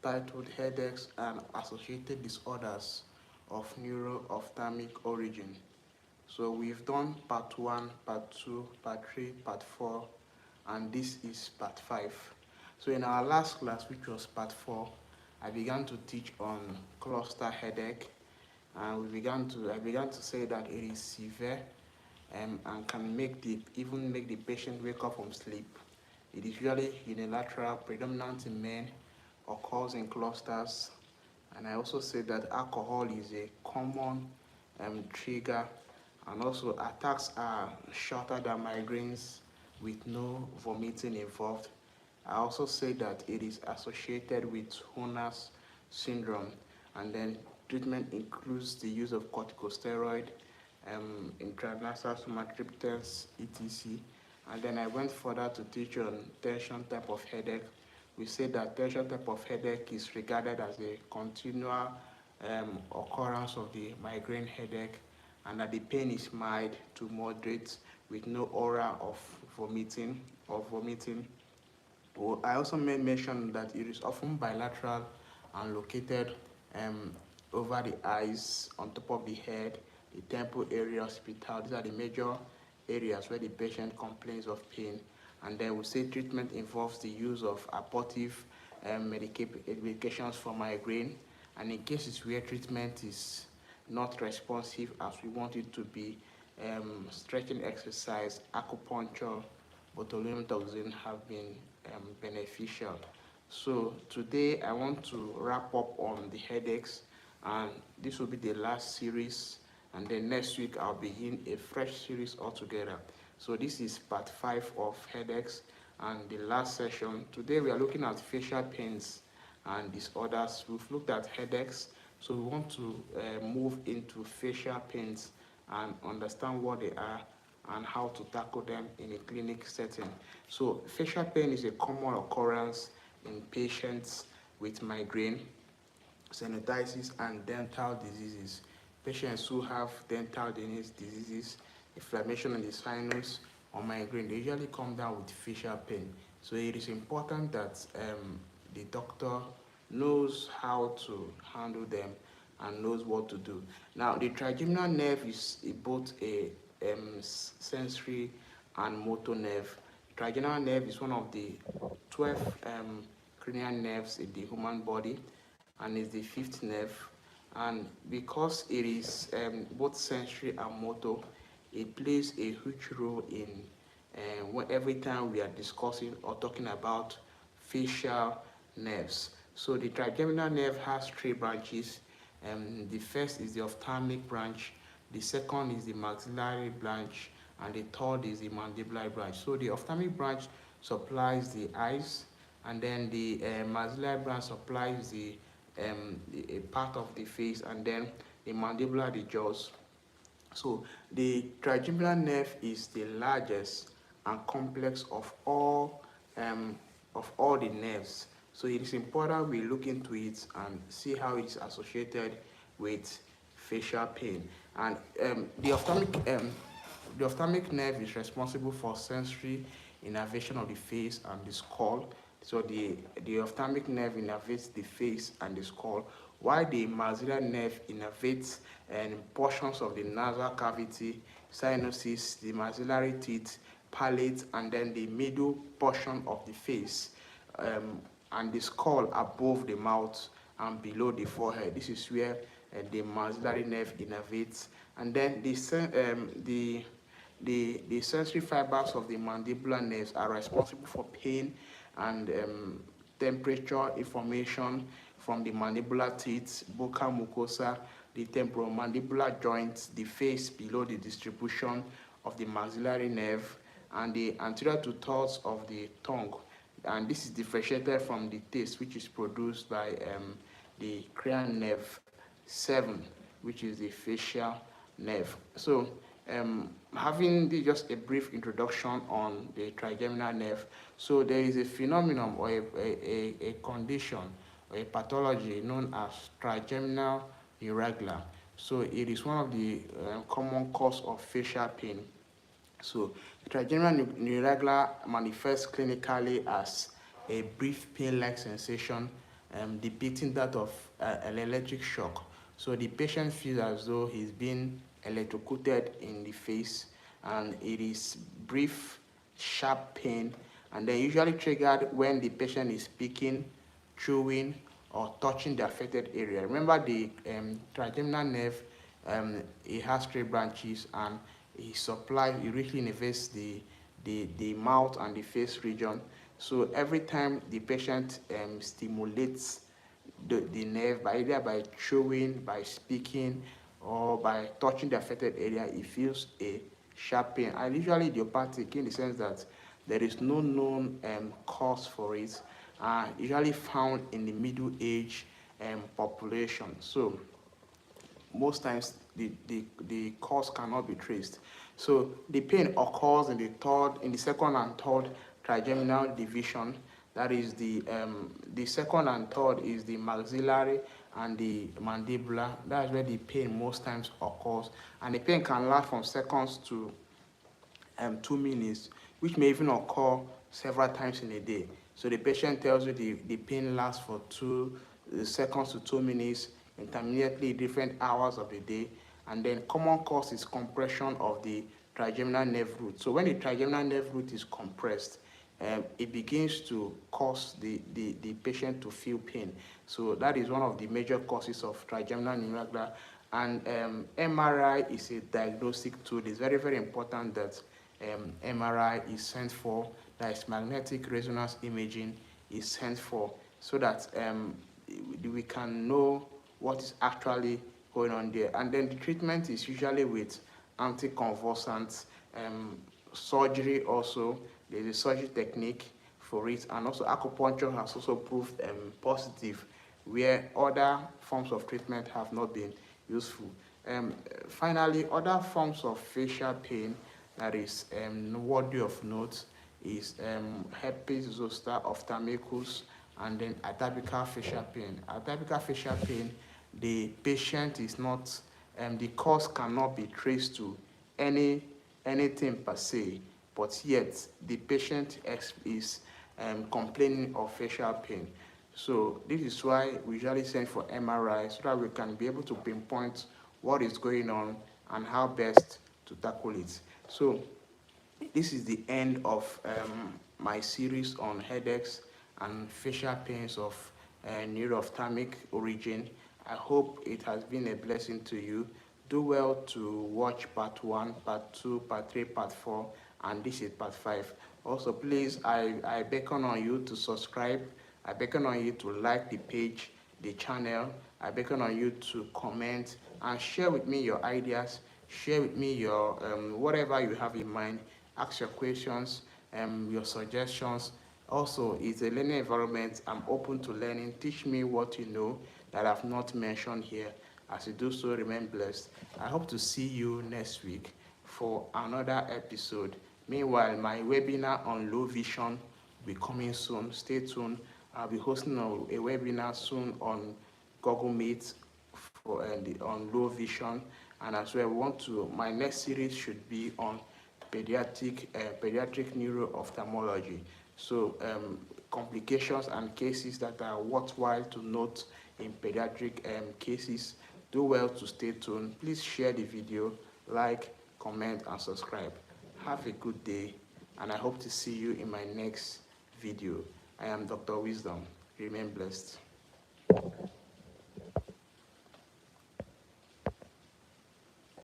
titled Headaches and Associated Disorders of Neuro Ophthalmic Origin. So we've done part 1, part 2, part 3, part 4, and this is part 5. So in our last class, which was part 4, I began to teach on cluster headache, and I began to say that it is severe and can even make the patient wake up from sleep. It is usually unilateral, predominant in men, occurs in clusters, and I also said that alcohol is a common trigger, and also attacks are shorter than migraines with no vomiting involved. I also say that it is associated with Horner's syndrome, and then treatment includes the use of corticosteroid, intranasal sumatriptans, etc. And then I went further to teach on tension type of headache. We say that tension type of headache is regarded as a continual occurrence of the migraine headache, and that the pain is mild to moderate with no aura of vomiting or vomiting. Well, I also made mention that it is often bilateral and located um, over the eyes, on top of the head, the temple area, hospital. These are the major areas where the patient complains of pain. And then we say treatment involves the use of abortive medications for migraine. And in cases where treatment is not responsive as we want it to be, stretching exercise, acupuncture, botulinum toxin have been beneficial. So today I want to wrap up on the headaches, and this will be the last series, and then next week I'll begin a fresh series altogether. So this is part 5 of headaches and the last session. Today we are looking at facial pains and disorders. We've looked at headaches, so we want to move into facial pains and understand what they are and how to tackle them in a clinic setting. So facial pain is a common occurrence in patients with migraine, sinusitis, and dental diseases. Patients who have dental diseases, inflammation in the sinus, or migraine, they usually come down with facial pain. So it is important that the doctor knows how to handle them and knows what to do. Now, the trigeminal nerve is both a sensory and motor nerve. Trigeminal nerve is one of the 12 cranial nerves in the human body, and is the fifth nerve. And because it is both sensory and motor, it plays a huge role in every time we are discussing or talking about facial nerves. So the trigeminal nerve has 3 branches. The first is the ophthalmic branch, the second is the maxillary branch, and the third is the mandibular branch. So the ophthalmic branch supplies the eyes, and then the maxillary branch supplies a part of the face, and then the mandibular, the jaws. So the trigeminal nerve is the largest and complex of all the nerves. So it is important we look into it and see how it is associated with facial pain. And the ophthalmic nerve is responsible for sensory innervation of the face and the skull. So the ophthalmic nerve innervates the face and the skull, while the maxillary nerve innervates portions of the nasal cavity, sinuses, the maxillary teeth, palate, and then the middle portion of the face, and the skull above the mouth and below the forehead. This is where the maxillary nerve innervates. And then the sensory fibers of the mandibular nerves are responsible for pain and temperature information from the mandibular teeth, buccal mucosa, the temporomandibular joints, the face below the distribution of the maxillary nerve, and the anterior 2/3 of the tongue. And this is differentiated from the taste, which is produced by the cranial nerve 7, which is the facial nerve. So having just a brief introduction on the trigeminal nerve. So there is a phenomenon or a condition or a pathology known as trigeminal neuralgia. So it is one of the common cause of facial pain. So trigeminal neuralgia manifests clinically as a brief pain-like sensation depicting that of an electric shock. So the patient feels as though he's been electrocuted in the face, and it is brief, sharp pain, and then usually triggered when the patient is speaking, chewing, or touching the affected area. Remember, the trigeminal nerve, it has 3 branches, and it really innervates the mouth and the face region. So every time the patient stimulates the nerve by either by chewing, by speaking, or by touching the affected area, it feels a sharp pain. And usually idiopathic, in the sense that there is no known cause for it, usually found in the middle age population. So most times the cause cannot be traced. So the pain occurs in the second and third trigeminal division. That is the second and third is the maxillary and the mandibular. That's where the pain most times occurs, and the pain can last from seconds to 2 minutes, which may even occur several times in a day. So the patient tells you the pain lasts for 2 seconds to 2 minutes, intermittently different hours of the day. And then common cause is compression of the trigeminal nerve root. So when the trigeminal nerve root is compressed, it begins to cause the patient to feel pain. So that is one of the major causes of trigeminal neuralgia. And MRI is a diagnostic tool. It's very, very important that MRI is sent for, that is magnetic resonance imaging is sent for, so that we can know what is actually going on there. And then the treatment is usually with anticonvulsants, surgery also. There's a surgery technique for it, and also acupuncture has also proved positive, where other forms of treatment have not been useful. Finally, other forms of facial pain that is worthy of note is herpes zoster ophthalmicus, and then atapical facial pain. Atapical facial pain, the patient is not, the cause cannot be traced to anything per se, but yet the patient is complaining of facial pain. So this is why we usually send for MRI, so that we can be able to pinpoint what is going on and how best to tackle it. So this is the end of my series on headaches and facial pains of neuro-ophthalmic origin. I hope it has been a blessing to you. Do well to watch part 1, part 2, part 3, part 4, and this is part 5. Also, please, I beckon on you to subscribe. I beckon on you to like the page, the channel. I beckon on you to comment and share with me your ideas. Share with me your whatever you have in mind. Ask your questions, your suggestions. Also, it's a learning environment. I'm open to learning. Teach me what you know that I've not mentioned here. As you do so, remain blessed. I hope to see you next week for another episode. Meanwhile, my webinar on low vision will be coming soon. Stay tuned. I'll be hosting a webinar soon on Google Meet for on low vision, and as well, my next series should be on pediatric neuro-ophthalmology. So complications and cases that are worthwhile to note in pediatric cases. Do well to stay tuned. Please share the video, like, comment, and subscribe. Have a good day, and I hope to see you in my next video. I am Dr. Wisdom. Remain blessed.